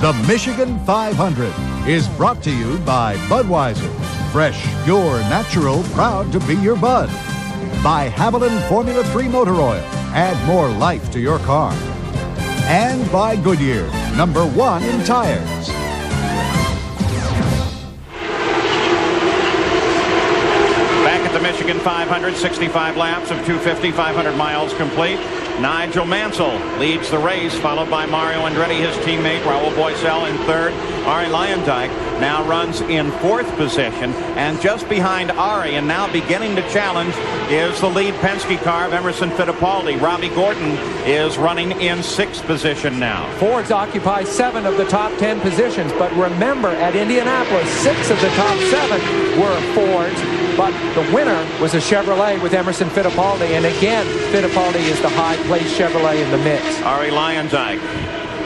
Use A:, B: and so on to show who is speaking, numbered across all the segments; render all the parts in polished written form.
A: The Michigan 500 is brought to you by Budweiser. Fresh, pure, natural, proud to be your bud. By Haviland Formula 3 Motor Oil. Add more life to your car. And by Goodyear, #1 in tires.
B: Back at the Michigan 500, 65 laps of 250, 500 miles complete. Nigel Mansell leads the race, followed by Mario Andretti, his teammate, Raul Boesel in third. Ari Luyendyk now runs in fourth position, and just behind Ari and now beginning to challenge is the lead Penske car of Emerson Fittipaldi. Robbie Gordon is running in sixth position now.
C: Fords occupy 7 of the top 10 positions, but remember, at Indianapolis, 6 of the top 7 were Fords, but the winner was a Chevrolet with Emerson Fittipaldi, and again, Fittipaldi is the high-placed Chevrolet in the mix.
B: Ari Luyendyk,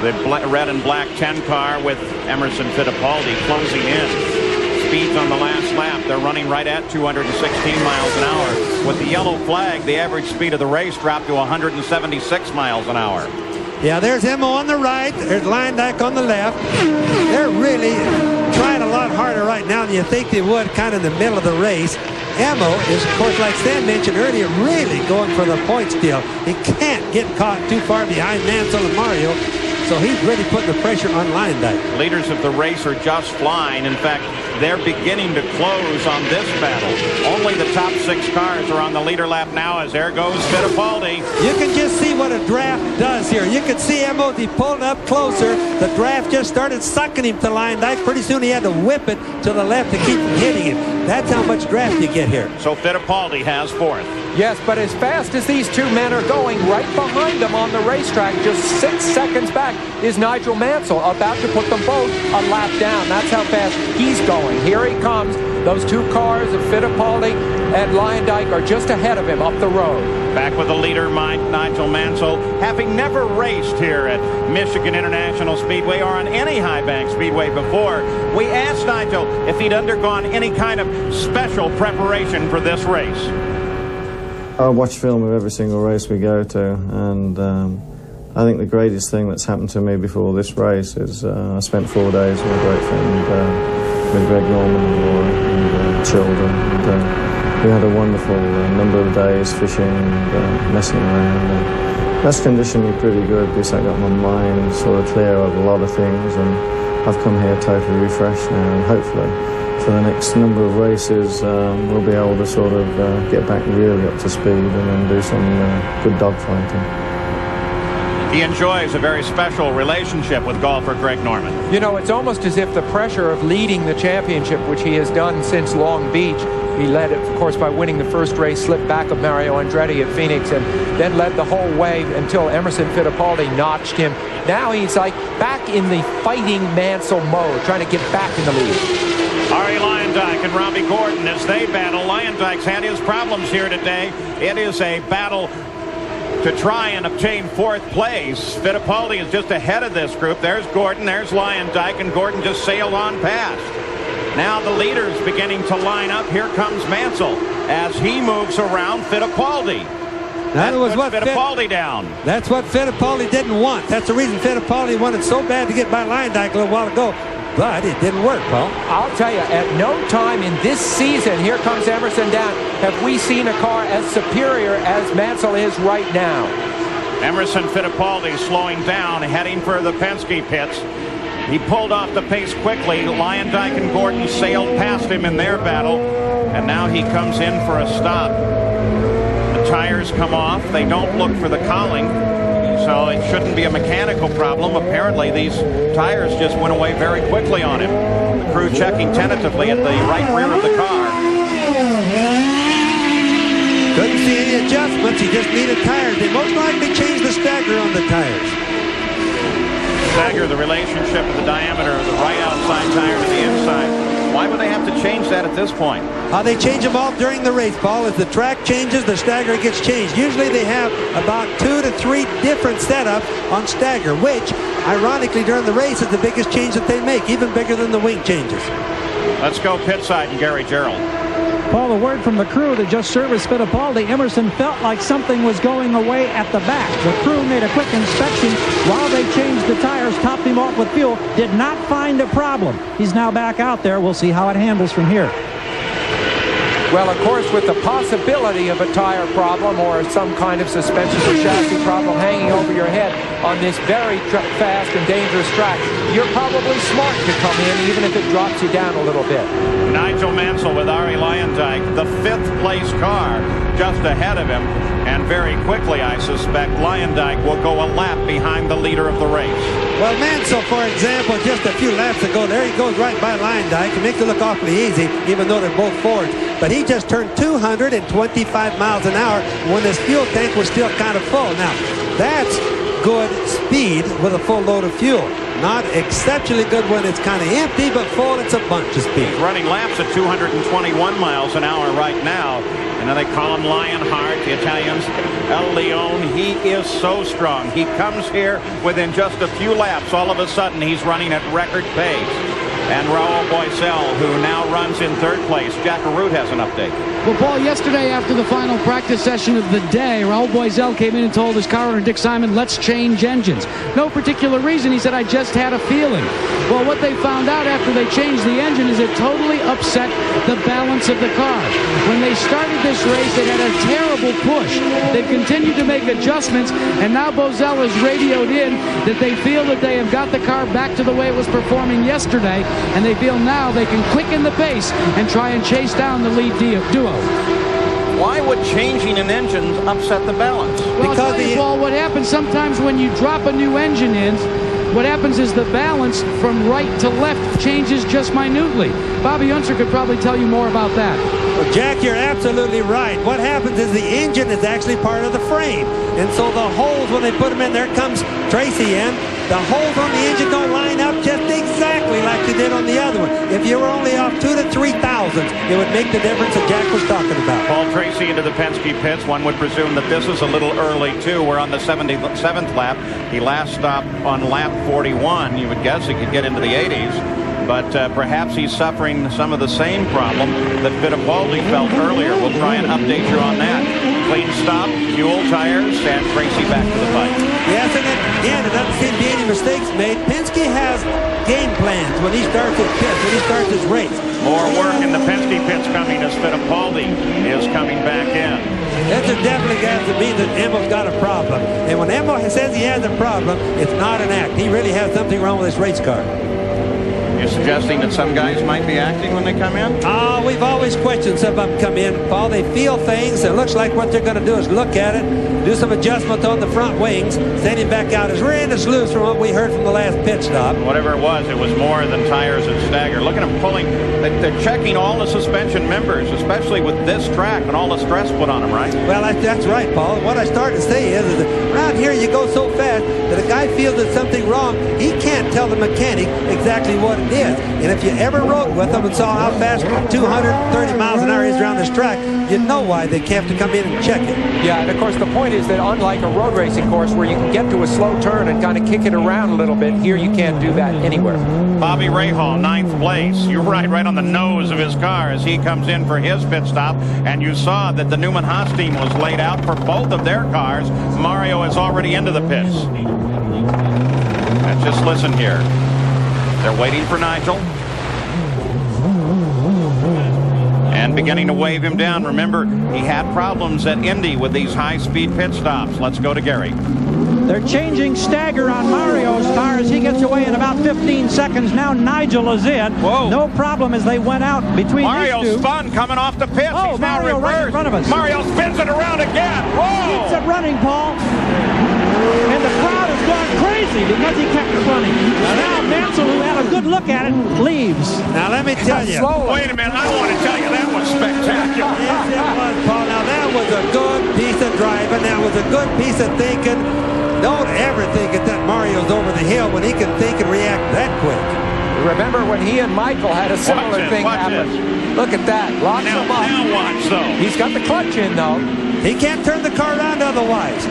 B: the red and black 10 car with Emerson Fittipaldi closing in. Speeds on the last lap. They're running right at 216 miles an hour. With the yellow flag, the average speed of the race dropped to 176 miles an hour.
D: Yeah, there's Emmo on the right. There's Luyendyk on the left. They're really trying a lot harder right now than you think they would kind of in the middle of the race. Emmo is, of course, like Stan mentioned earlier, really going for the point steal. He can't get caught too far behind Mansell and Mario, so he's really putting the pressure on Luyendyk.
B: Leaders of the race are just flying. In fact, they're beginning to close on this battle. Only the top 6 cars are on the leader lap now, as there goes Fittipaldi.
D: You can just see what a draft does here. You can see Emmo, he pulled up closer. The draft just started sucking him to Luyendyk. Pretty soon he had to whip it to the left to keep from hitting him. That's how much draft you get here.
B: So Fittipaldi has fourth.
C: Yes, but as fast as these two men are going, right behind them on the racetrack, just 6 seconds back, is Nigel Mansell, about to put them both a lap down. That's how fast he's going. Here he comes. Those 2 cars of Fittipaldi and Luyendyk are just ahead of him up the road.
B: Back with the leader, Nigel Mansell, having never raced here at Michigan International Speedway or on any high bank speedway before. We asked Nigel if he'd undergone any kind of special preparation for this race.
E: I watch film of every single race we go to, and I think the greatest thing that's happened to me before this race is I spent 4 days with a great friend, with Greg Norman and Laura and children. And, we had a wonderful number of days fishing and messing around. And that's conditioned me pretty good because I got my mind sort of clear of a lot of things, and I've come here totally refreshed now, and hopefully for the next number of races we'll be able to sort of get back really up to speed and then do some good dogfighting.
B: He enjoys a very special relationship with golfer Greg Norman.
C: You know, it's almost as if the pressure of leading the championship, which he has done since Long Beach, he led it, of course, by winning the first race, slipped back of Mario Andretti at Phoenix, and then led the whole way until Emerson Fittipaldi notched him. Now he's like back in the fighting Mansell mode, trying to get back in the lead.
B: Ari Luyendyk and Robbie Gordon as they battle. Luyendyk's had his problems here today. It is a battle to try and obtain 4th place. Fittipaldi is just ahead of this group. There's Gordon, there's Luyendyk, and Gordon just sailed on past. Now the leaders beginning to line up. Here comes Mansell as he moves around Fittipaldi.
D: That was what
B: Fittipaldi down.
D: That's what Fittipaldi didn't want. That's the reason Fittipaldi wanted so bad to get by Luyendyk a little while ago. But it didn't work, Paul.
C: I'll tell you, at no time in this season, here comes Emerson down, have we seen a car as superior as Mansell is right now.
B: Emerson Fittipaldi slowing down, heading for the Penske pits. He pulled off the pace quickly. Luyendyk and Gordon sailed past him in their battle, and now he comes in for a stop. The tires come off. They don't look for the cowling, so it shouldn't be a mechanical problem. Apparently, these tires just went away very quickly on him. The crew checking tentatively at the right rear of the car.
D: Couldn't see any adjustments. He just needed tires. They most likely changed the stagger on the tires.
B: Stagger, the relationship of the diameter of the right outside tire to the inside. Why would they have to change that at this point?
D: They change them all during the race, Paul. As the track changes, the stagger gets changed. Usually they have about 2 to 3 different setups on stagger, which, ironically, during the race is the biggest change that they make, even bigger than the wing changes.
B: Let's go pit side and Gary Gerald.
F: Paul, the word from the crew that just serviced Fittipaldi, Emerson felt like something was going away at the back. The crew made a quick inspection while they changed the tires, topped him off with fuel, did not find a problem. He's now back out there. We'll see how it handles from here.
C: Well, of course, with the possibility of a tire problem or some kind of suspension or chassis problem hanging over your head on this very fast and dangerous track, you're probably smart to come in, even if it drops you down a little bit.
B: Nigel Mansell with Arie Luyendyk, the 5th place car, just ahead of him. And very quickly, I suspect, Luyendyk will go a lap behind the leader of the race.
D: Well, Mansell, for example, just a few laps ago, there he goes right by Luyendyk. It makes it look awfully easy, even though they're both Fords. But he just turned 225 miles an hour when his fuel tank was still kind of full. Now, that's good speed with a full load of fuel. Not exceptionally good when it's kind of empty, but full, it's a bunch of speed.
B: He's running laps at 221 miles an hour right now. And then they call him Lionheart, the Italians. El Leone, he is so strong. He comes here within just a few laps. All of a sudden, he's running at record pace. And Raul Boesel, who now runs in 3rd place. Jack Arute has an update.
G: Well, Paul, yesterday after the final practice session of the day, Raul Boesel came in and told his car owner, Dick Simon, let's change engines. No particular reason. He said, I just had a feeling. Well, what they found out after they changed the engine is it totally upset the balance of the car. When they started this race, it had a terrible push. They've continued to make adjustments, and now Boesel has radioed in that they feel that they have got the car back to the way it was performing yesterday, and they feel now they can quicken the pace and try and chase down the lead duo.
B: Why would changing an engine upset the balance?
G: Well, I'll tell you, Paul, what happens sometimes when you drop a new engine in, what happens is the balance from right to left changes just minutely. Bobby Unser could probably tell you more about that.
D: Well, Jack, you're absolutely right. What happens is the engine is actually part of the frame. And so the holes, when they put them in, there comes Tracy in. The holes on the engine don't line up just exactly like they did on the other one. If you were only off 2 to 3 thousandths, it would make the difference that Jack was talking about.
B: Paul Tracy into the Penske pits. One would presume that this is a little early, too. We're on the 77th lap. He last stopped on lap 41. You would guess he could get into the 80s. But perhaps he's suffering some of the same problem that Fittipaldi felt earlier. We'll try and update you on that. Clean stop, fuel, tires, and Tracy back to the fight.
D: Yes, and again, there doesn't seem to be any mistakes made. Penske has game plans when he starts his pits, when he starts his race.
B: More work in the Penske pits coming as Fittipaldi is coming back in.
D: That definitely has to mean that Emmo's got a problem. And when Emmo says he has a problem, it's not an act. He really has something wrong with his race car.
B: You're suggesting that some guys might be acting when they come in?
D: Oh, we've always questioned some of them come in, Paul. They feel things. It looks like what they're going to do is look at it, do some adjustment on the front wings, send him back out. It's ran as loose from what we heard from the last pit stop.
B: Whatever it was more than tires and stagger. Look at them pulling. They're checking all the suspension members, especially with this track and all the stress put on them, right?
D: Well, that's right, Paul. What I started to say is that around here you go so fast that a guy feels there's something wrong. He can't tell the mechanic exactly what it is. And if you ever rode with them and saw how fast 230 miles an hour is around this track, you'd know why they have to come in and check it.
C: Yeah, and of course the point is that unlike a road racing course where you can get to a slow turn and kind of kick it around a little bit, here you can't do that anywhere.
B: Bobby Rahal, 9th place. You're right on the nose of his car as he comes in for his pit stop. And you saw that the Newman-Haas team was laid out for both of their cars. Mario is already into the pits. And just listen here. They're waiting for Nigel. And beginning to wave him down. Remember, he had problems at Indy with these high-speed pit stops. Let's go to Gary.
F: They're changing stagger on Mario's tires. He gets away in about 15 seconds. Now Nigel is in.
B: Whoa.
F: No problem as they went out between
B: Mario
F: these two.
B: spun coming off the pits.
F: Oh,
B: He's
F: Mario
B: now
F: right in front of us.
B: Mario spins it around again. Whoa!
F: Keeps it running, Paul. And the crowd has gone crazy because he kept it running. Now Mansell, who had a good look at it, leaves.
D: Now let me tell you.
B: Wait a minute. I want to tell you that was spectacular.
D: Yes, it was, Paul. Now that was a good piece of driving. That was a good piece of thinking. Don't ever think that Mario's over the hill when he can think and react that quick.
C: Remember when he and Michael had a similar thing happen? Look at that. Locks him up.
B: Now watch, though.
C: He's got the clutch in, though.
D: He can't turn the car around otherwise.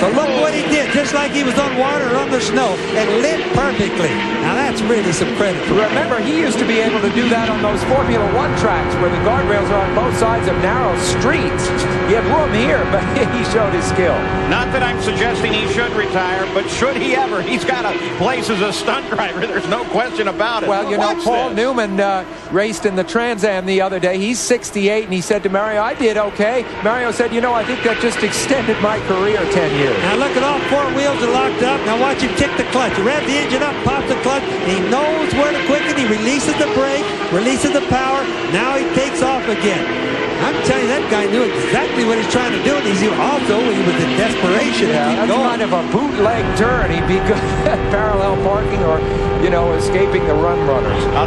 D: So look what he did, just like he was on water or on the snow, and lit perfectly. Now that that's really some credit for him.
C: Remember, he used to be able to do that on those Formula One tracks where the guardrails are on both sides of narrow streets. He had room here, but he showed his skill.
B: Not that I'm suggesting he should retire, but should he ever? He's got a place as a stunt driver. There's no question about it.
C: Well, you know, Paul Newman raced in the Trans Am the other day. He's 68, and he said to Mario, I did okay. Mario said, you know, I think that just extended my career 10 years.
D: Now look at all four wheels are locked up. Now watch him kick the clutch. Rev the engine up, pops the clutch. He knows where to quicken. He releases the brake, releases the power. Now he takes off again. I'm telling you, that guy knew exactly what he's trying to do. And he was in desperation.
C: Yeah, that's kind of a bootleg turn. He'd be good at parallel parking or, you know, escaping the run runners.